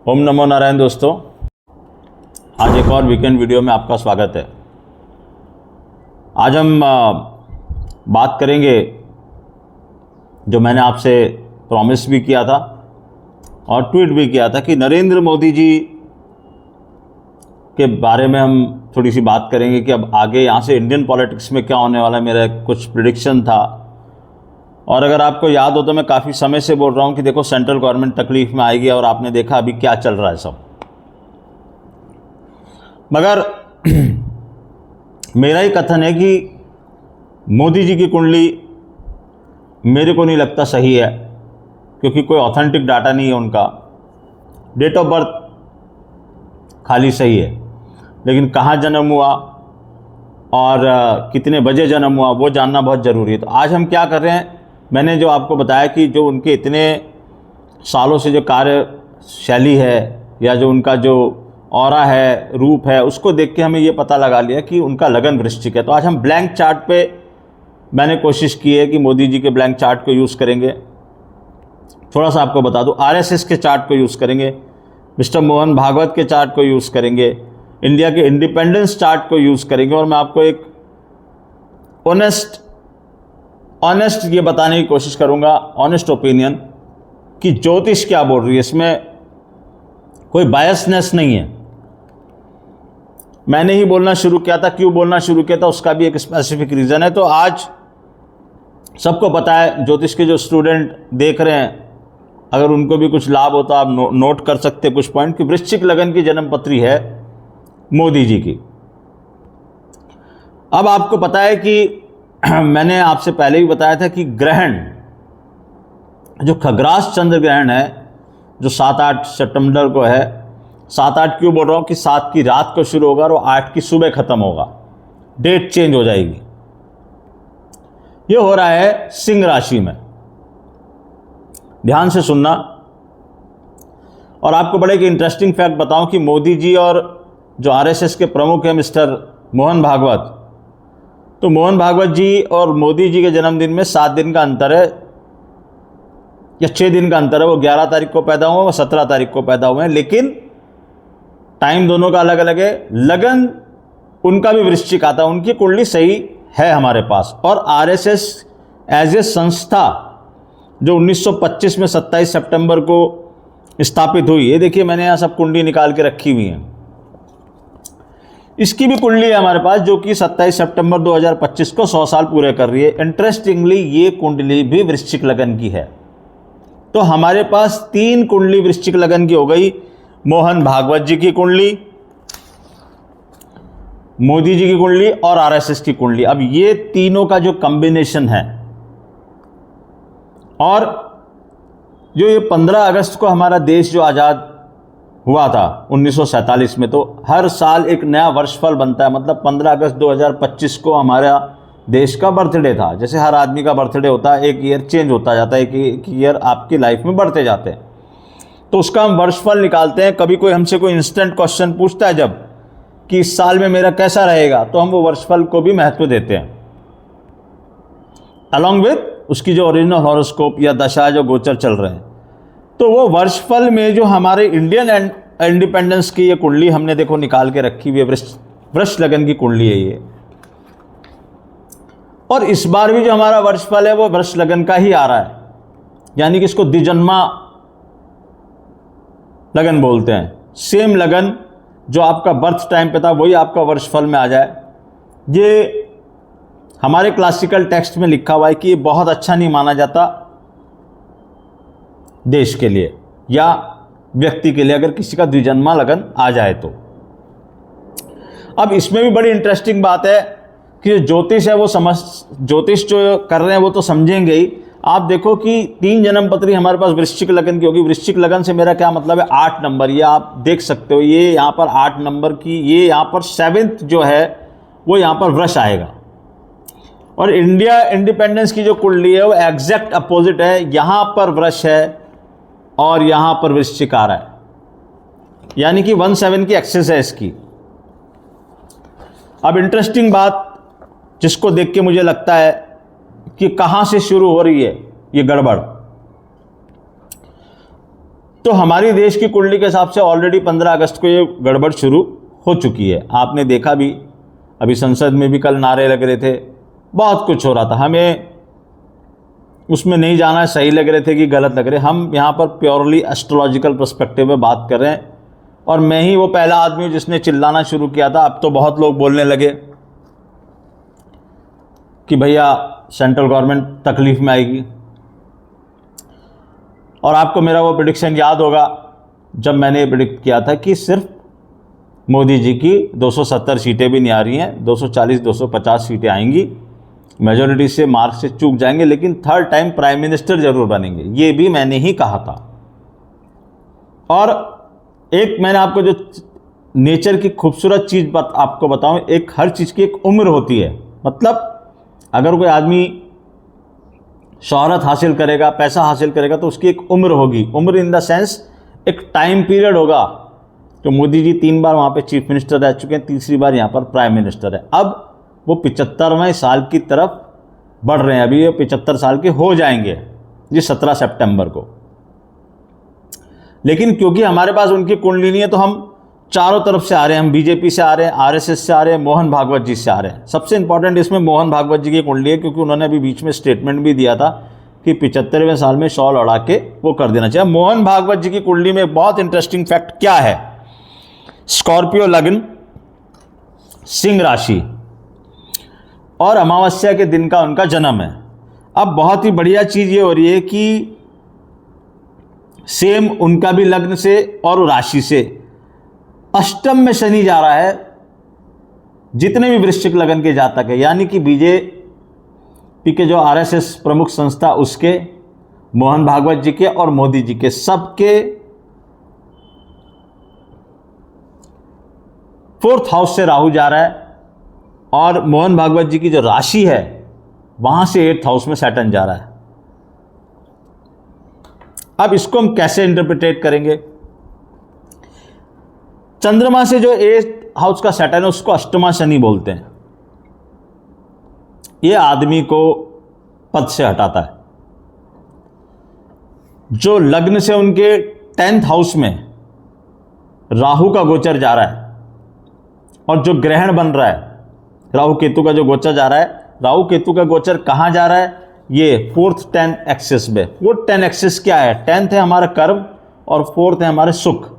ओम नमो नारायण दोस्तों, आज एक और वीकेंड वीडियो में आपका स्वागत है। आज हम बात करेंगे जो मैंने आपसे प्रॉमिस भी किया था और ट्वीट भी किया था कि नरेंद्र मोदी जी के बारे में हम थोड़ी सी बात करेंगे कि अब आगे यहाँ से इंडियन पॉलिटिक्स में क्या होने वाला है। मेरा कुछ प्रिडिक्शन था और अगर आपको याद हो तो मैं काफ़ी समय से बोल रहा हूँ कि देखो सेंट्रल गवर्नमेंट तकलीफ में आएगी और आपने देखा अभी क्या चल रहा है सब। मगर मेरा ही कथन है कि मोदी जी की कुंडली मेरे को नहीं लगता सही है, क्योंकि कोई ऑथेंटिक डाटा नहीं है उनका। डेट ऑफ बर्थ खाली सही है, लेकिन कहाँ जन्म हुआ और कितने बजे जन्म हुआ वो जानना बहुत ज़रूरी है। तो आज हम क्या कर रहे हैं, मैंने जो आपको बताया कि जो उनके इतने सालों से जो कार्यशैली है या जो उनका जो ऑरा है, रूप है, उसको देख के हमें ये पता लगा लिया कि उनका लगन वृश्चिक है। तो आज हम ब्लैंक चार्ट पे मैंने कोशिश की है कि मोदी जी के ब्लैंक चार्ट को यूज़ करेंगे। थोड़ा सा आपको बता दूं, आरएसएस के चार्ट को यूज़ करेंगे, मिस्टर मोहन भागवत के चार्ट को यूज़ करेंगे, इंडिया के इंडिपेंडेंस चार्ट को यूज़ करेंगे और मैं आपको एक ऑनेस्ट ये बताने की कोशिश करूंगा, ऑनेस्ट ओपिनियन, कि ज्योतिष क्या बोल रही है। इसमें कोई बायसनेस नहीं है। मैंने ही बोलना शुरू किया था, क्यों बोलना शुरू किया था उसका भी एक स्पेसिफिक रीज़न है। तो आज सबको पता है, ज्योतिष के जो स्टूडेंट देख रहे हैं, अगर उनको भी कुछ लाभ होता आप नोट कर सकते कुछ पॉइंट, कि वृश्चिक लगन की जन्मपत्री है मोदी जी की। अब आपको पता है कि मैंने आपसे पहले भी बताया था कि ग्रहण, जो खग्रास चंद्र ग्रहण है, जो 7-8 सितंबर को है, 7-8 क्यों बोल रहा हूँ कि 7 की रात को शुरू होगा और 8 की सुबह ख़त्म होगा, डेट चेंज हो जाएगी। ये हो रहा है सिंह राशि में, ध्यान से सुनना। और आपको बड़े एक इंटरेस्टिंग फैक्ट बताऊं कि मोदी जी और जो आरएसएस के प्रमुख हैं मिस्टर मोहन भागवत, तो मोहन भागवत जी और मोदी जी के जन्मदिन में 7 दिन का अंतर है या 6 दिन का अंतर है। वो 11 तारीख को पैदा हुए, वो 17 तारीख को पैदा हुए हैं, लेकिन टाइम दोनों का अलग अलग है। लगन उनका भी वृश्चिक आता है, उनकी कुंडली सही है हमारे पास। और आरएसएस एज ए संस्था जो 1925 में 27 सितंबर को स्थापित हुई, ये देखिए मैंने यहाँ सब कुंडली निकाल के रखी हुई है। इसकी भी कुंडली है हमारे पास, जो कि 27 सितंबर 2025 को 100 साल पूरे कर रही है। इंटरेस्टिंगली ये कुंडली भी वृश्चिक लगन की है। तो हमारे पास 3 कुंडली वृश्चिक लगन की हो गई। मोहन भागवत जी की कुंडली, मोदी जी की कुंडली और आरएसएस की कुंडली। अब ये तीनों का जो कॉम्बिनेशन है, और जो ये 15 अगस्त को हमारा देश जो आज़ाद हुआ था 1947 में, तो हर साल एक नया वर्षफल बनता है। मतलब 15 अगस्त 2025 को हमारा देश का बर्थडे था। जैसे हर आदमी का बर्थडे होता है, एक ईयर चेंज होता जाता है, एक ईयर आपकी लाइफ में बढ़ते जाते हैं, तो उसका हम वर्षफल निकालते हैं। कभी कोई हमसे कोई इंस्टेंट क्वेश्चन पूछता है जब कि इस साल में मेरा कैसा रहेगा, तो हम वो वर्षफल को भी महत्व देते हैं, अलॉन्ग विद उसकी जो ओरिजिनल हॉरोस्कोप या दशा जो गोचर चल रहे हैं। तो वो वर्षफल में जो हमारे इंडियन इंडिपेंडेंस की ये कुंडली हमने देखो निकाल के रखी हुई है, वृष लगन की कुंडली है ये। और इस बार भी जो हमारा वर्षफल है वो वृष लगन का ही आ रहा है, यानी कि इसको द्विजन्मा लगन बोलते हैं। सेम लगन जो आपका बर्थ टाइम पे था वही आपका वर्षफल में आ जाए, ये हमारे क्लासिकल टेक्स्ट में लिखा हुआ है कि ये बहुत अच्छा नहीं माना जाता देश के लिए या व्यक्ति के लिए, अगर किसी का द्विजन्मा लगन आ जाए तो। अब इसमें भी बड़ी इंटरेस्टिंग बात है कि जो ज्योतिष है वो ज्योतिष जो कर रहे हैं वो तो समझेंगे ही। आप देखो कि 3 जन्मपत्री हमारे पास वृश्चिक लगन की होगी। वृश्चिक लगन से मेरा क्या मतलब है, 8 नंबर, ये आप देख सकते हो, ये यहाँ पर 8 नंबर की, ये यहाँ पर 7th जो है वो यहाँ पर वृष आएगा। और इंडिया इंडिपेंडेंस की जो कुंडली है वो एग्जैक्ट अपोजिट है, यहाँ पर वृष है और यहाँ पर वृश्चिक आ रहा है, यानी कि 1-7 की एक्सेस है इसकी। अब इंटरेस्टिंग बात जिसको देख के मुझे लगता है कि कहाँ से शुरू हो रही है ये गड़बड़, तो हमारी देश की कुंडली के हिसाब से ऑलरेडी 15 अगस्त को ये गड़बड़ शुरू हो चुकी है। आपने देखा भी, अभी संसद में भी कल नारे लग रहे थे, बहुत कुछ हो रहा था। हमें उसमें नहीं जाना, सही लग रहे थे कि गलत लग रहे। हम यहाँ पर प्योरली एस्ट्रोलॉजिकल पर्सपेक्टिव में बात कर रहे हैं, और मैं ही वो पहला आदमी हूँ जिसने चिल्लाना शुरू किया था। अब तो बहुत लोग बोलने लगे कि भैया सेंट्रल गवर्नमेंट तकलीफ में आएगी। और आपको मेरा वो प्रेडिक्शन याद होगा जब मैंने ये प्रेडिक्ट किया था कि सिर्फ मोदी जी की 270 सीटें भी नहीं आ रही हैं, 240-250 सीटें आएंगी, मेजॉरिटी से मार्क से चूक जाएंगे, लेकिन थर्ड टाइम प्राइम मिनिस्टर जरूर बनेंगे। ये भी मैंने ही कहा था। और एक मैंने आपको जो नेचर की खूबसूरत चीज़ आपको बताऊं, एक हर चीज़ की एक उम्र होती है। मतलब अगर कोई आदमी शोहरत हासिल करेगा, पैसा हासिल करेगा, तो उसकी एक उम्र होगी। उम्र इन द सेंस एक टाइम पीरियड होगा। तो मोदी जी 3 बार वहाँ पे चीफ मिनिस्टर रह चुके हैं, तीसरी बार यहाँ पर प्राइम मिनिस्टर है। अब वो 75वें साल की तरफ बढ़ रहे हैं। अभी ये 75 साल के हो जाएंगे जी 17 सितंबर को। लेकिन क्योंकि हमारे पास उनकी कुंडली नहीं है, तो हम चारों तरफ से आ रहे हैं। हम बीजेपी से आ रहे हैं, आरएसएस से आ रहे हैं, मोहन भागवत जी से आ रहे हैं। सबसे इंपॉर्टेंट इसमें मोहन भागवत जी की कुंडली है, क्योंकि उन्होंने अभी बीच में स्टेटमेंट भी दिया था कि 75वें साल में शॉल उड़ा के वो कर देना चाहिए। मोहन भागवत जी की कुंडली में बहुत इंटरेस्टिंग फैक्ट क्या है, स्कॉर्पियो लग्न, सिंह राशि, और अमावस्या के दिन का उनका जन्म है। अब बहुत ही बढ़िया चीज़ ये हो रही है कि सेम उनका भी लग्न से और राशि से अष्टम में शनि जा रहा है जितने भी वृश्चिक लग्न के जातक है, यानी कि बीजेपी के जो आरएसएस प्रमुख संस्था उसके, मोहन भागवत जी के और मोदी जी के, सबके 4th हाउस से राहु जा रहा है। और मोहन भागवत जी की जो राशि है वहां से 8th हाउस में सैटर्न जा रहा है। अब इसको हम कैसे इंटरप्रिटेट करेंगे? चंद्रमा से जो 8th हाउस का सैटर्न है उसको अष्टमा शनि बोलते हैं। यह आदमी को पद से हटाता है। जो लग्न से उनके 10th हाउस में राहु का गोचर जा रहा है, और जो ग्रहण बन रहा है राहु केतु का जो गोचर जा रहा है, राहु केतु का गोचर कहां जा रहा है? ये 4th 10th एक्सिस में। 4th 10th एक्सिस क्या है? 10th है हमारा कर्म और 4th है हमारे सुख।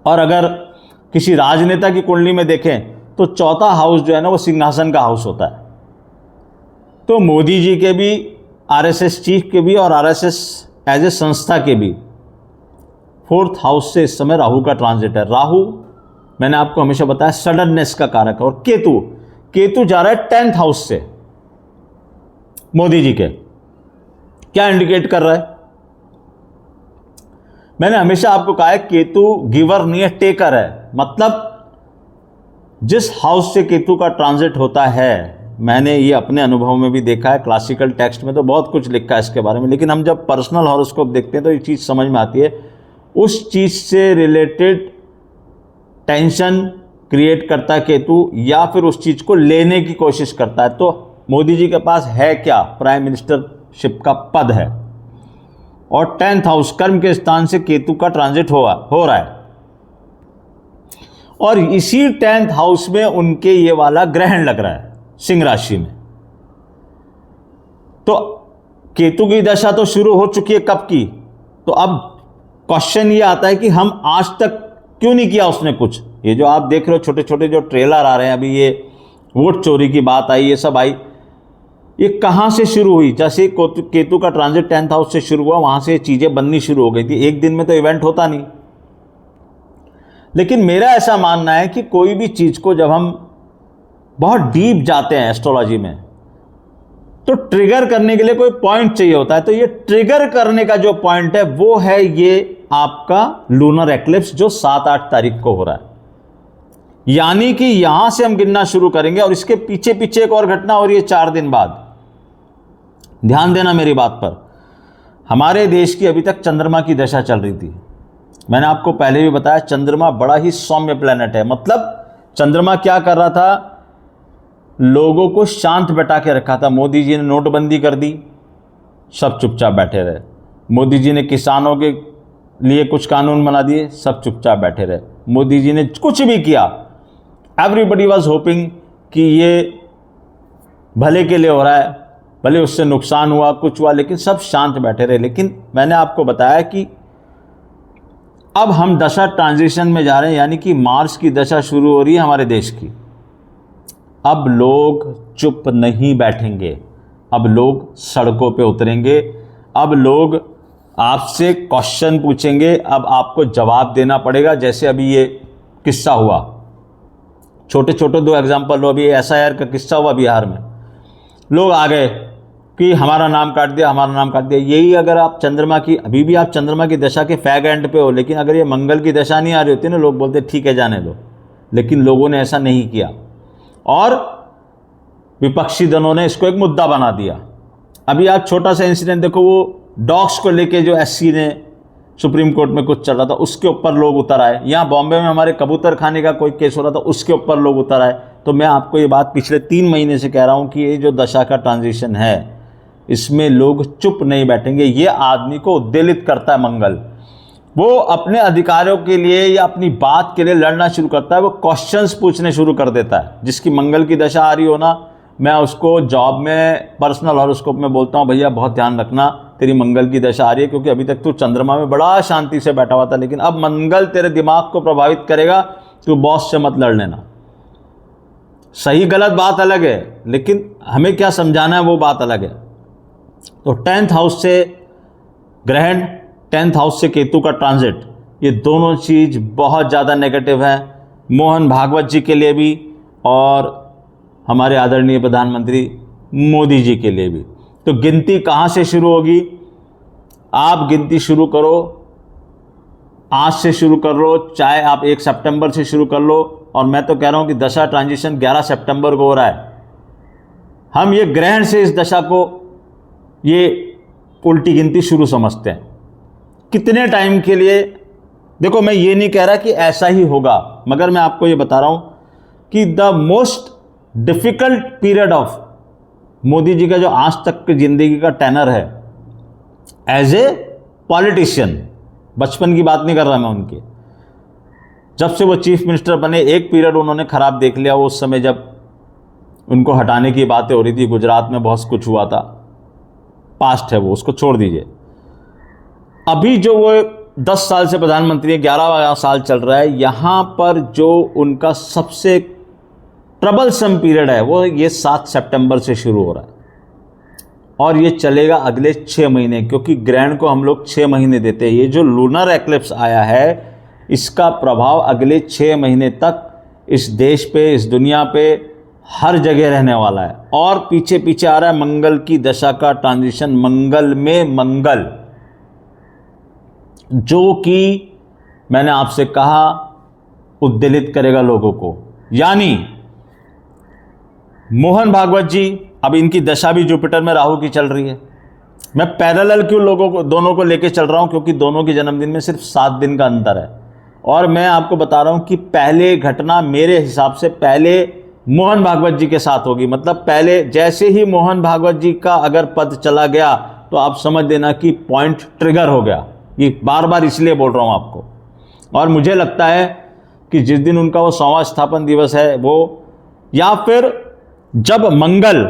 और अगर किसी राजनेता की कुंडली में देखें तो 4था हाउस जो है ना वो सिंहासन का हाउस होता है। तो मोदी जी के भी, आरएसएस चीफ के भी और आरएसएस एज ए संस्था के भी 4th हाउस से इस समय राहु का ट्रांजिट है। राहु मैंने आपको हमेशा बताया सडननेस का कारक है। और केतु जा रहा है 10th हाउस से मोदी जी के। क्या इंडिकेट कर रहा है? मैंने हमेशा आपको कहा है केतु गिवर नहीं है, टेकर है। मतलब जिस हाउस से केतु का ट्रांजिट होता है, मैंने ये अपने अनुभव में भी देखा है, क्लासिकल टेक्स्ट में तो बहुत कुछ लिखा है इसके बारे में, लेकिन हम जब पर्सनल हॉरोस्कोप देखते हैं तो ये चीज़ समझ में आती है। उस चीज़ से रिलेटेड टेंशन क्रिएट करता है केतु, या फिर उस चीज़ को लेने की कोशिश करता है। तो मोदी जी के पास है क्या? प्राइम मिनिस्टरशिप का पद है, और 10th हाउस कर्म के स्थान से केतु का ट्रांजिट हो रहा है। और इसी 10th हाउस में उनके ये वाला ग्रहण लग रहा है सिंह राशि में। तो केतु की दशा तो शुरू हो चुकी है कब की। तो अब क्वेश्चन ये आता है कि हम आज तक क्यों नहीं किया उसने कुछ। ये जो आप देख रहे हो छोटे छोटे जो ट्रेलर आ रहे हैं, अभी ये वोट चोरी की बात आई, ये सब आई, ये कहाँ से शुरू हुई? जैसे केतु का ट्रांजिट 10th हाउस से शुरू हुआ, वहाँ से चीज़ें बननी शुरू हो गई थी। एक दिन में तो इवेंट होता नहीं। लेकिन मेरा ऐसा मानना है कि कोई भी चीज़ को जब हम बहुत डीप जाते हैं एस्ट्रोलॉजी में, तो ट्रिगर करने के लिए कोई पॉइंट चाहिए होता है। तो ये ट्रिगर करने का जो पॉइंट है वो है ये आपका लूनर एक्लिप्स जो 7-8 तारीख को हो रहा है। यानी कि यहां से हम गिनना शुरू करेंगे, और इसके पीछे पीछे एक और घटना हो रही है 4 दिन बाद। ध्यान देना मेरी बात पर। हमारे देश की अभी तक चंद्रमा की दशा चल रही थी। मैंने आपको पहले भी बताया चंद्रमा बड़ा ही सौम्य प्लेनेट है। मतलब चंद्रमा क्या कर रहा था? लोगों को शांत बैठा के रखा था। मोदी जी ने नोटबंदी कर दी, सब चुपचाप बैठे रहे। मोदी जी ने किसानों के लिए कुछ कानून बना दिए, सब चुपचाप बैठे रहे। मोदी जी ने कुछ भी किया, एवरीबडी वॉज होपिंग कि ये भले के लिए हो रहा है, भले उससे नुकसान हुआ कुछ हुआ, लेकिन सब शांत बैठे रहे। लेकिन मैंने आपको बताया कि अब हम दशा ट्रांजिशन में जा रहे हैं, यानी कि मार्च की दशा शुरू हो रही है हमारे देश की। अब लोग चुप नहीं बैठेंगे, अब लोग सड़कों पे उतरेंगे, अब लोग आपसे क्वेश्चन पूछेंगे, अब आपको जवाब देना पड़ेगा। जैसे अभी ये किस्सा हुआ, छोटे छोटे 2 एग्जाम्पल लो। अभी SIR का किस्सा हुआ बिहार में, लोग आ गए कि हमारा नाम काट दिया, हमारा नाम काट दिया। यही अगर आप चंद्रमा की, अभी भी आप चंद्रमा की दशा के फैग एंड पे हो, लेकिन अगर ये मंगल की दशा नहीं आ रही होती ना, लोग बोलते ठीक है जाने दो। लेकिन लोगों ने ऐसा नहीं किया और विपक्षी दलों ने इसको एक मुद्दा बना दिया। अभी आप छोटा सा इंसिडेंट देखो, वो डॉग्स को लेके जो SC ने सुप्रीम कोर्ट में कुछ चल रहा था, उसके ऊपर लोग उतर आए। यहाँ बॉम्बे में हमारे कबूतर खाने का कोई केस हो रहा था, उसके ऊपर लोग उतर आए। तो मैं आपको ये बात पिछले 3 महीने से कह रहा हूँ कि ये जो दशा का ट्रांजिशन है, इसमें लोग चुप नहीं बैठेंगे। ये आदमी को उद्वेलित करता है मंगल, वो अपने अधिकारों के लिए या अपनी बात के लिए लड़ना शुरू करता है, वो क्वेश्चंस पूछने शुरू कर देता है। जिसकी मंगल की दशा आ रही हो ना, मैं उसको जॉब में पर्सनल हॉरोस्कोप में बोलता हूँ, भैया बहुत ध्यान रखना, तेरी मंगल की दशा आ रही है, क्योंकि अभी तक तू चंद्रमा में बड़ा शांति से बैठा हुआ था, लेकिन अब मंगल तेरे दिमाग को प्रभावित करेगा, तू बॉस से मत लड़ लेना। सही गलत बात अलग है, लेकिन हमें क्या समझाना है वो बात अलग है। तो 10th हाउस से ग्रहण, 10th हाउस से केतु का ट्रांजिट, ये दोनों चीज़ बहुत ज़्यादा नेगेटिव है मोहन भागवत जी के लिए भी और हमारे आदरणीय प्रधानमंत्री मोदी जी के लिए भी। तो गिनती कहाँ से शुरू होगी? आप गिनती शुरू करो, आज से शुरू कर लो, चाहे आप 1 सितंबर से शुरू कर लो। और मैं तो कह रहा हूँ कि दशा ट्रांजिशन 11 सितंबर को हो रहा है। हम ये ग्रहण से इस दशा को ये उल्टी गिनती शुरू समझते हैं। कितने टाइम के लिए? देखो, मैं ये नहीं कह रहा कि ऐसा ही होगा, मगर मैं आपको ये बता रहा हूँ कि the most difficult period of Modi ji का जो आज तक की जिंदगी का टेनर है एज ए पॉलिटिशियन, बचपन की बात नहीं कर रहा मैं उनकी, जब से वो चीफ मिनिस्टर बने एक पीरियड उन्होंने खराब देख लिया। वो उस समय जब उनको हटाने की बातें हो रही थी, गुजरात में बहुत कुछ हुआ था, पास्ट है वो, उसको छोड़ दीजिए। अभी जो वो 10 साल से प्रधानमंत्री, 11वां साल चल रहा है, यहाँ पर जो उनका सबसे ट्रबलसम पीरियड है वो ये 7 सितंबर से शुरू हो रहा है और ये चलेगा अगले 6 महीने, क्योंकि ग्रहण को हम लोग 6 महीने देते हैं। ये जो लूनर एक्लिप्स आया है, इसका प्रभाव अगले 6 महीने तक इस देश पे, इस दुनिया पे, हर जगह रहने वाला है। और पीछे पीछे आ रहा है मंगल की दशा का ट्रांजिशन, मंगल में मंगल, जो कि मैंने आपसे कहा उद्वेलित करेगा लोगों को। यानी मोहन भागवत जी, अब इनकी दशा भी जुपिटर में राहु की चल रही है। मैं पैरेलल क्यों लोगों को, दोनों को लेके चल रहा हूं? क्योंकि दोनों के जन्मदिन में सिर्फ 7 दिन का अंतर है। और मैं आपको बता रहा हूं कि पहले घटना मेरे हिसाब से पहले मोहन भागवत जी के साथ होगी। मतलब पहले जैसे ही मोहन भागवत जी का अगर पद चला गया तो आप समझ देना कि पॉइंट ट्रिगर हो गया। ये बार बार इसलिए बोल रहा हूं आपको। और मुझे लगता है कि जिस दिन उनका वो 100वां स्थापन दिवस है वो, या फिर जब मंगल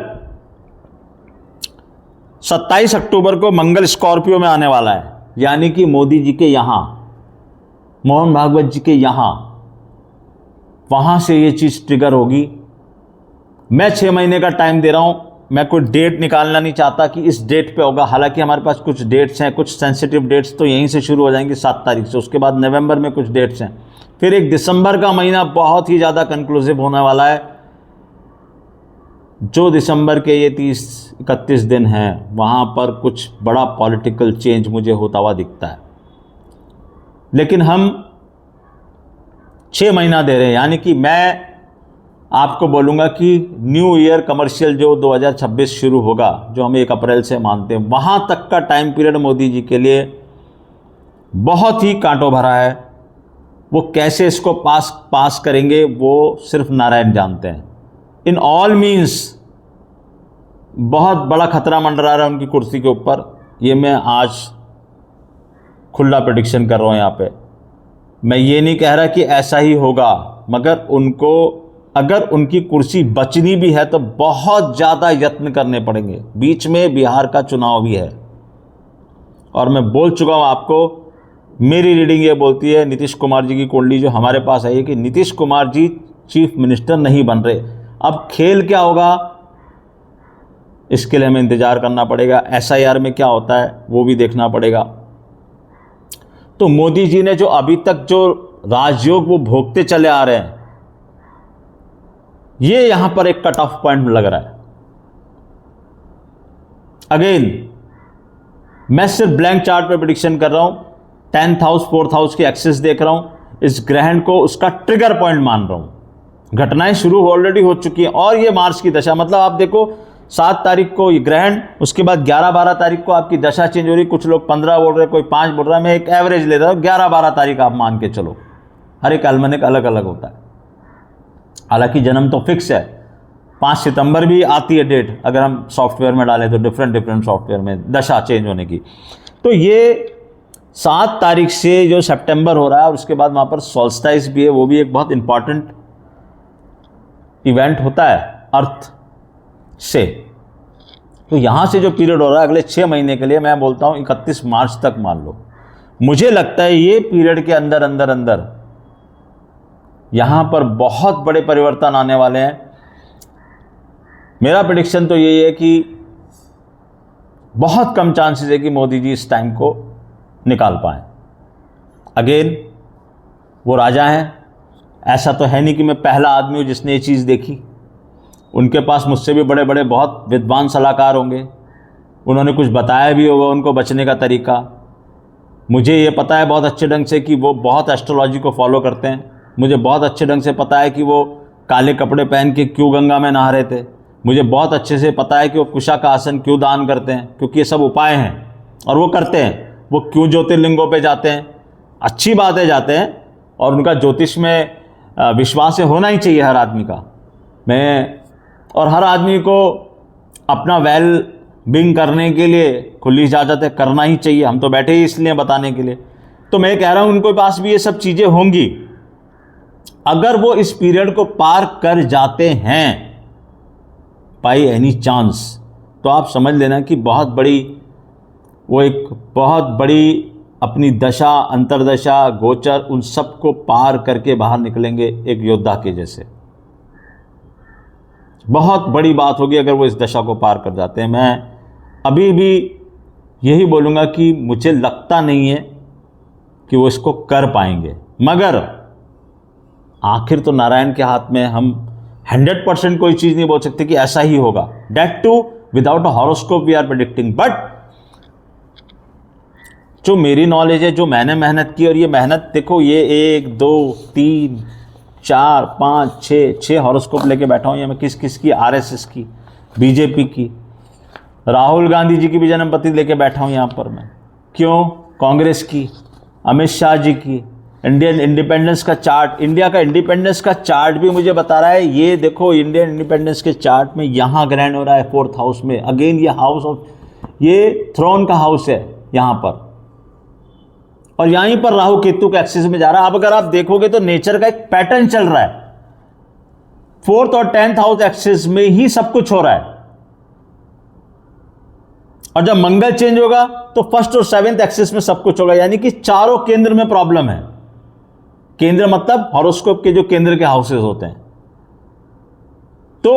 27 अक्टूबर को मंगल स्कॉर्पियो में आने वाला है, यानी कि मोदी जी के यहाँ, मोहन भागवत जी के यहाँ, वहाँ से ये चीज़ ट्रिगर होगी। मैं 6 महीने का टाइम दे रहा हूँ, मैं कोई डेट निकालना नहीं चाहता कि इस डेट पे होगा। हालांकि हमारे पास कुछ डेट्स हैं, कुछ सेंसिटिव डेट्स तो यहीं से शुरू हो जाएंगी 7 तारीख से, उसके बाद नवंबर में कुछ डेट्स हैं, फिर एक दिसंबर का महीना बहुत ही ज़्यादा कंक्लूसिव होने वाला है। जो दिसंबर के ये 30-31 दिन हैं, वहाँ पर कुछ बड़ा पॉलिटिकल चेंज मुझे होता हुआ दिखता है। लेकिन हम 6 महीना दे रहे हैं, यानी कि मैं आपको बोलूँगा कि न्यू ईयर कमर्शियल जो 2026 शुरू होगा, जो हम 1 अप्रैल से मानते हैं, वहाँ तक का टाइम पीरियड मोदी जी के लिए बहुत ही कांटों भरा है। वो कैसे इसको पास करेंगे वो सिर्फ नारायण जानते हैं। इन ऑल मीन्स बहुत बड़ा खतरा मंडरा रहा है उनकी कुर्सी के ऊपर। ये मैं आज खुला प्रेडिक्शन कर रहा हूँ यहाँ पे। मैं ये नहीं कह रहा कि ऐसा ही होगा, मगर उनको अगर उनकी कुर्सी बचनी भी है तो बहुत ज़्यादा यत्न करने पड़ेंगे। बीच में बिहार का चुनाव भी है और मैं बोल चुका हूँ आपको, मेरी रीडिंग ये बोलती है, नीतीश कुमार जी की कुंडली जो हमारे पास आई है कि नीतीश कुमार जी चीफ मिनिस्टर नहीं बन रहे। अब खेल क्या होगा इसके लिए हमें इंतज़ार करना पड़ेगा। SIR में क्या होता है वो भी देखना पड़ेगा। तो मोदी जी ने जो अभी तक जो राजयोग वो भोगते चले आ रहे हैं, ये यहां पर एक कट ऑफ पॉइंट लग रहा है। अगेन मैं सिर्फ ब्लैंक चार्ट पे प्रेडिक्शन कर रहा हूं, 10th हाउस 4th हाउस की एक्सिस देख रहा हूं, इस ग्रहण को उसका ट्रिगर पॉइंट मान रहा हूं। घटनाएं शुरू ऑलरेडी हो चुकी हैं और ये मार्च की दशा, मतलब आप देखो 7 तारीख को ये ग्रहण, उसके बाद 11-12 तारीख को आपकी दशा चेंज हो रही। कुछ लोग 15 बोल रहे, कोई 5 बोल रहा है, मैं एक एवरेज ले रहा हूं, 11-12 तारीख आप मान के चलो। हर एक एल्मेनिक अलग अलग होता है। हालांकि जन्म तो फिक्स है, 5 सितंबर भी आती है डेट, अगर हम सॉफ्टवेयर में डालें तो डिफरेंट सॉफ्टवेयर में दशा चेंज होने की। तो ये 7 तारीख से जो सितंबर हो रहा है और उसके बाद वहाँ पर सॉल्स्टाइस भी है, वो भी एक बहुत इंपॉर्टेंट इवेंट होता है अर्थ से। तो यहाँ से जो पीरियड हो रहा है अगले 6 महीने के लिए, मैं बोलता हूँ 31 मार्च तक मान लो। मुझे लगता है ये पीरियड के अंदर अंदर अंदर यहाँ पर बहुत बड़े परिवर्तन आने वाले हैं। मेरा प्रेडिक्शन तो यही है कि बहुत कम चांसेस है कि मोदी जी इस टाइम को निकाल पाएं। अगेन वो राजा हैं, ऐसा तो है नहीं कि मैं पहला आदमी हूँ जिसने ये चीज़ देखी। उनके पास मुझसे भी बड़े बड़े बहुत विद्वान सलाहकार होंगे, उन्होंने कुछ बताया भी होगा उनको बचने का तरीका। मुझे ये पता है बहुत अच्छे ढंग से कि वो बहुत एस्ट्रोलॉजी को फॉलो करते हैं। मुझे बहुत अच्छे ढंग से पता है कि वो काले कपड़े पहन के क्यों गंगा में नहा रहे थे। मुझे बहुत अच्छे से पता है कि वो कुशा का आसन क्यों दान करते हैं, क्योंकि ये सब उपाय हैं और वो करते हैं। वो क्यों ज्योतिर्लिंगों पे जाते हैं, अच्छी बात है जाते हैं, और उनका ज्योतिष में विश्वास होना ही चाहिए हर आदमी का। और हर आदमी को अपना वेल बीइंग करने के लिए खुली इजाज़त है, करना ही चाहिए। हम तो बैठे ही इसलिए बताने के लिए। तो मैं कह रहा हूँ उनके पास भी ये सब चीज़ें होंगी। अगर वो इस पीरियड को पार कर जाते हैं बाई एनी चांस, तो आप समझ लेना कि बहुत बड़ी, वो एक बहुत बड़ी अपनी दशा, अंतरदशा, गोचर, उन सब को पार करके बाहर निकलेंगे एक योद्धा के जैसे। बहुत बड़ी बात होगी अगर वो इस दशा को पार कर जाते हैं। मैं अभी भी यही बोलूँगा कि मुझे लगता नहीं है कि वो इसको कर पाएंगे, मगर आखिर तो नारायण के हाथ में। हम 100% कोई चीज़ नहीं बोल सकते कि ऐसा ही होगा। Date to without a horoscope we are predicting. But जो मेरी नॉलेज है, जो मैंने मेहनत की, और ये मेहनत देखो, ये 1 2 3 4 5 6 हॉरोस्कोप लेके बैठा हूँ। ये मैं किस किस की, RSS की, BJP की, राहुल गांधी जी की भी जन्मपति लेके बैठा हूँ यहाँ पर मैं। क्यों? कांग्रेस की, अमित शाह जी की, इंडियन इंडिपेंडेंस का चार्ट, इंडिया का इंडिपेंडेंस का चार्ट भी मुझे बता रहा है। ये देखो इंडियन इंडिपेंडेंस के चार्ट में यहाँ ग्रहण हो रहा है 4th हाउस में। अगेन ये हाउस ऑफ, ये थ्रोन का हाउस है यहाँ पर, और यहीं पर राहु केतु के एक्सिस में जा रहा है। अब अगर आप देखोगे तो नेचर का एक पैटर्न चल रहा है, 4th और 10th हाउस एक्सिस में ही सब कुछ हो रहा है। और जब मंगल चेंज होगा तो 1st और 7th एक्सिस में सब कुछ होगा, यानी कि चारों केंद्र में प्रॉब्लम है। केंद्र मतलब हॉरोस्कोप के जो केंद्र के हाउसेस होते हैं। तो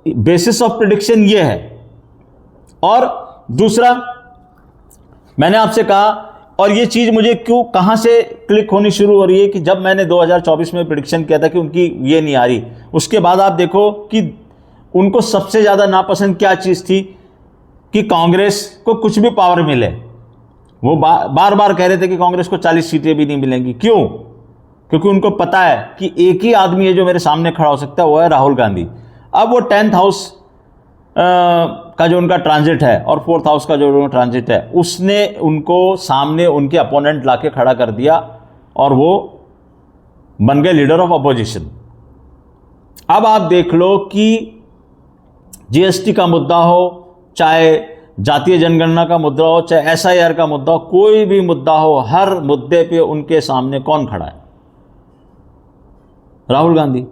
बेसिस ऑफ प्रेडिक्शन ये है। और दूसरा, मैंने आपसे कहा, और ये चीज मुझे क्यों, कहां से क्लिक होनी शुरू हो रही है, कि जब मैंने 2024 में प्रेडिक्शन किया था कि उनकी ये नहीं आ रही, उसके बाद आप देखो कि उनको सबसे ज्यादा नापसंद क्या चीज थी, कि कांग्रेस को कुछ भी पावर मिले। वो बार बार कह रहे थे कि कांग्रेस को 40 सीटें भी नहीं मिलेंगी। क्यों? क्योंकि उनको पता है कि एक ही आदमी है जो मेरे सामने खड़ा हो सकता है, वो है राहुल गांधी। अब वो 10th हाउस का जो उनका ट्रांजिट है और 4th हाउस का जो ट्रांजिट है, उसने उनको सामने उनके अपोनेंट लाके खड़ा कर दिया और वो बन गए लीडर ऑफ अपोजिशन। अब आप देख लो कि GST का मुद्दा हो, चाहे जातीय जनगणना का मुद्दा हो, चाहे एसआईआर का मुद्दा हो, कोई भी मुद्दा हो, हर मुद्दे पे उनके सामने कौन खड़ा है? राहुल गांधी।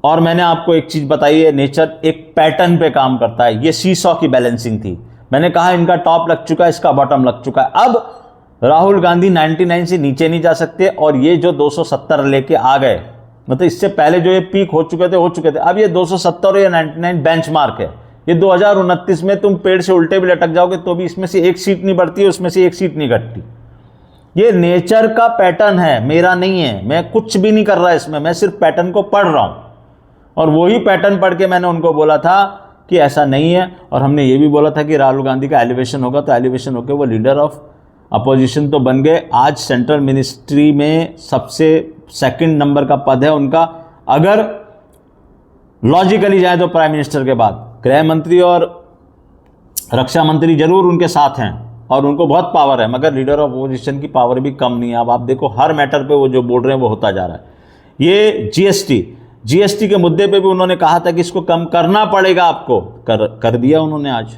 और मैंने आपको एक चीज बताई है, नेचर एक पैटर्न पे काम करता है। ये सीसॉ की बैलेंसिंग थी। मैंने कहा इनका टॉप लग चुका है, इसका बॉटम लग चुका है। अब राहुल गांधी 99 से नीचे नहीं जा सकते, और ये जो 270 लेके आ गए, मतलब इससे पहले जो ये पीक हो चुके थे, अब ये 270 या 99 बेंचमार्क है। ये 2029 में तुम पेड़ से उल्टे भी लटक जाओगे तो भी इसमें से एक सीट नहीं बढ़ती है, उसमें से एक सीट नहीं घटती। ये नेचर का पैटर्न है, मेरा नहीं है। मैं कुछ भी नहीं कर रहा इसमें, मैं सिर्फ पैटर्न को पढ़ रहा हूं। और वही पैटर्न पढ़ के मैंने उनको बोला था कि ऐसा नहीं है। और हमने ये भी बोला था कि राहुल गांधी का एलिवेशन होगा, तो एलिवेशन होकर वो लीडर ऑफ अपोजिशन तो बन गए। आज सेंट्रल मिनिस्ट्री में सबसे सेकंड नंबर का पद है उनका। अगर लॉजिकली जाए तो प्राइम मिनिस्टर के बाद गृह मंत्री और रक्षा मंत्री जरूर उनके साथ हैं और उनको बहुत पावर है, मगर लीडर ऑफ अपोजिशन की पावर भी कम नहीं है। अब आप देखो हर मैटर पे वो जो बोल रहे हैं वो होता जा रहा है। ये जीएसटी के मुद्दे पे भी उन्होंने कहा था कि इसको कम करना पड़ेगा आपको, कर दिया उन्होंने आज।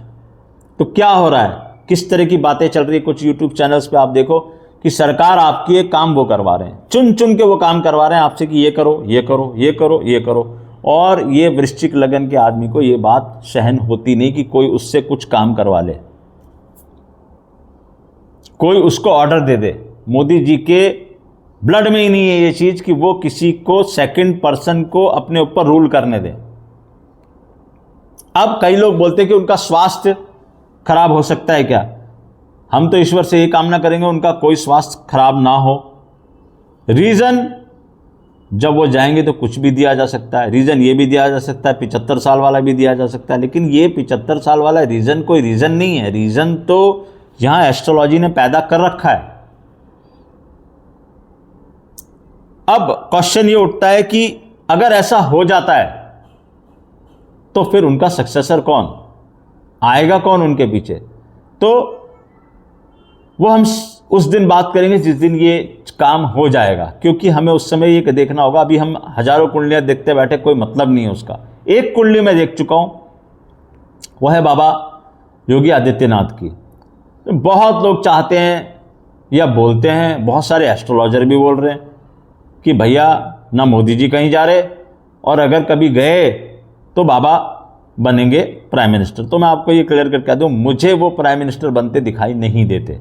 तो क्या हो रहा है, किस तरह की बातें चल रही है? कुछ यूट्यूब चैनल्स पे आप देखो कि सरकार आपकी एक काम वो करवा रहे हैं, चुन चुन के वो काम करवा रहे हैं आपसे कि ये करो, ये करो, ये करो, ये करो। और ये वृश्चिक लगन के आदमी को ये बात सहन होती नहीं कि कोई उससे कुछ काम करवा ले, कोई उसको ऑर्डर दे दे। मोदी जी के ब्लड में ही नहीं है ये चीज कि वो किसी को सेकंड पर्सन को अपने ऊपर रूल करने दे। अब कई लोग बोलते हैं कि उनका स्वास्थ्य खराब हो सकता है क्या? हम तो ईश्वर से ये कामना करेंगे उनका कोई स्वास्थ्य खराब ना हो। रीजन, जब वो जाएंगे तो कुछ भी दिया जा सकता है। रीजन ये भी दिया जा सकता है, 75 साल वाला भी दिया जा सकता है। लेकिन ये 75 साल वाला रीजन कोई रीजन नहीं है। रीजन तो यहां एस्ट्रोलॉजी ने पैदा कर रखा है। अब क्वेश्चन ये उठता है कि अगर ऐसा हो जाता है तो फिर उनका सक्सेसर कौन आएगा, कौन उनके पीछे? तो वो हम उस दिन बात करेंगे जिस दिन ये काम हो जाएगा, क्योंकि हमें उस समय ये देखना होगा। अभी हम हजारों कुंडलियां देखते बैठे, कोई मतलब नहीं है उसका। एक कुंडली मैं देख चुका हूं, वो है बाबा योगी आदित्यनाथ की। बहुत लोग चाहते हैं या बोलते हैं, बहुत सारे एस्ट्रोलॉजर भी बोल रहे हैं कि भैया ना मोदी जी कहीं जा रहे, और अगर कभी गए तो बाबा बनेंगे प्राइम मिनिस्टर। तो मैं आपको ये क्लियर करके कह दूं, मुझे वो प्राइम मिनिस्टर बनते दिखाई नहीं देते।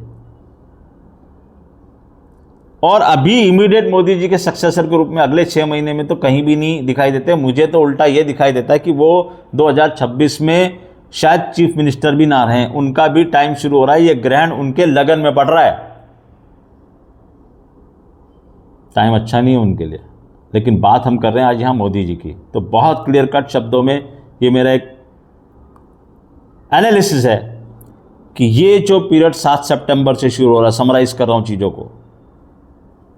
और अभी इमीडिएट मोदी जी के सक्सेसर के रूप में अगले 6 महीने में तो कहीं भी नहीं दिखाई देते। मुझे तो उल्टा ये दिखाई देता है कि वो 2026 में शायद चीफ मिनिस्टर भी ना रहें। उनका भी टाइम शुरू हो रहा है, ये ग्रहण उनके लगन में पड़ रहा है। टाइम अच्छा नहीं है उनके लिए। लेकिन बात हम कर रहे हैं आज यहां मोदी जी की। तो बहुत क्लियर कट शब्दों में ये मेरा एक एनालिसिस है कि ये जो पीरियड 7 सितंबर से शुरू हो रहा है, समराइज कर रहा हूं चीज़ों को,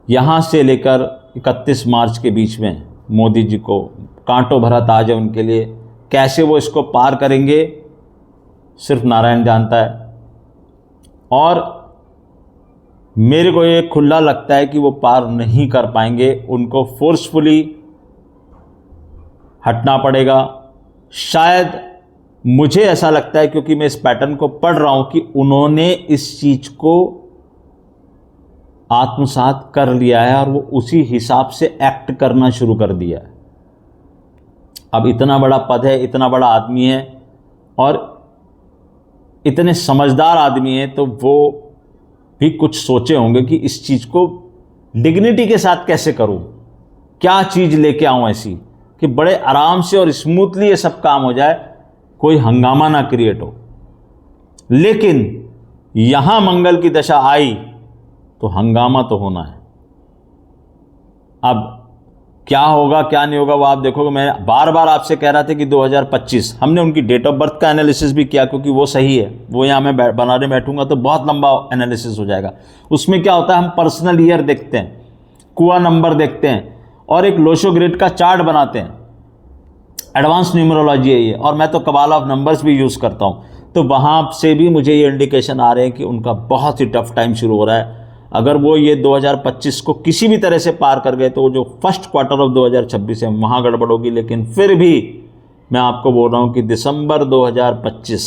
यहाँ से लेकर 31 मार्च के बीच में मोदी जी को कांटों भरा ताज है उनके लिए। कैसे वो इसको पार करेंगे सिर्फ नारायण जानता है। और मेरे को ये खुला लगता है कि वो पार नहीं कर पाएंगे, उनको फोर्सफुली हटना पड़ेगा। शायद मुझे ऐसा लगता है, क्योंकि मैं इस पैटर्न को पढ़ रहा हूं, कि उन्होंने इस चीज को आत्मसात कर लिया है और वो उसी हिसाब से एक्ट करना शुरू कर दिया है। अब इतना बड़ा पद है, इतना बड़ा आदमी है और इतने समझदार आदमी है, तो वो भी कुछ सोचे होंगे कि इस चीज को डिग्निटी के साथ कैसे करूं, क्या चीज लेके आऊं ऐसी कि बड़े आराम से और स्मूथली ये सब काम हो जाए, कोई हंगामा ना क्रिएट हो। लेकिन यहां मंगल की दशा आई तो हंगामा तो होना है। अब क्या होगा क्या नहीं होगा वो आप देखोगे। मैं बार बार आपसे कह रहा था कि 2025, हमने उनकी डेट ऑफ बर्थ का एनालिसिस भी किया, क्योंकि वो सही है। वो यहाँ मैं बनाने बैठूंगा तो बहुत लंबा एनालिसिस हो जाएगा। उसमें क्या होता है, हम पर्सनल ईयर देखते हैं, कुआ नंबर देखते हैं और एक लोशो ग्रिड का चार्ट बनाते हैं। एडवांस न्यूमरोलॉजी है ये, और मैं तो कबाल ऑफ नंबर्स भी यूज़ करता हूँ। तो वहाँ से भी मुझे ये इंडिकेशन आ रहे हैं कि उनका बहुत ही टफ टाइम शुरू हो रहा है। अगर वो ये 2025 को किसी भी तरह से पार कर गए तो वो जो फर्स्ट क्वार्टर ऑफ 2026 है वहाँ गड़बड़ होगी। लेकिन फिर भी मैं आपको बोल रहा हूँ कि दिसंबर 2025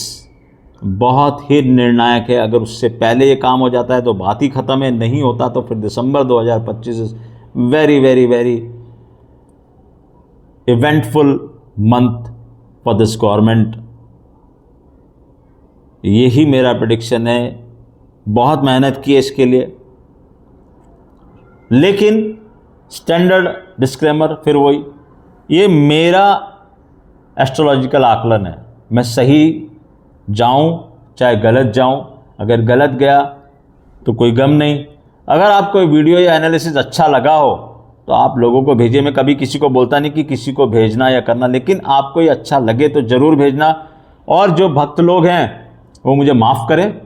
बहुत ही निर्णायक है। अगर उससे पहले ये काम हो जाता है तो बात ही ख़त्म है, नहीं होता तो फिर दिसंबर 2025 is very very very eventful month for this government. यही मेरा प्रेडिक्शन है। बहुत मेहनत की है इसके लिए, लेकिन स्टैंडर्ड डिस्क्लेमर फिर वही, ये मेरा एस्ट्रोलॉजिकल आकलन है। मैं सही जाऊं चाहे गलत जाऊं, अगर गलत गया तो कोई गम नहीं। अगर आपको वीडियो या एनालिसिस अच्छा लगा हो तो आप लोगों को भेजिए। मैं कभी किसी को बोलता नहीं कि किसी को भेजना या करना, लेकिन आपको ये अच्छा लगे तो ज़रूर भेजना। और जो भक्त लोग हैं वो मुझे माफ़ करें,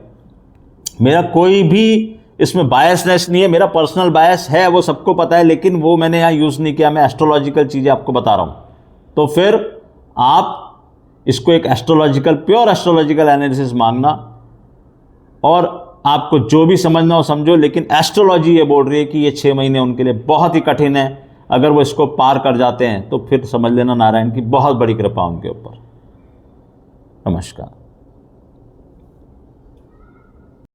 मेरा कोई भी इसमें बायसनेस नहीं है। मेरा पर्सनल बायस है, वो सबको पता है, लेकिन वो मैंने यहाँ यूज़ नहीं किया। मैं एस्ट्रोलॉजिकल चीज़ें आपको बता रहा हूँ, तो फिर आप इसको एक एस्ट्रोलॉजिकल, प्योर एस्ट्रोलॉजिकल एनालिसिस मांगना, और आपको जो भी समझना हो समझो। लेकिन एस्ट्रोलॉजी ये बोल रही है कि ये 6 महीने उनके लिए बहुत ही कठिन है। अगर वो इसको पार कर जाते हैं तो फिर समझ लेना नारायण की बहुत बड़ी कृपा उनके ऊपर। नमस्कार।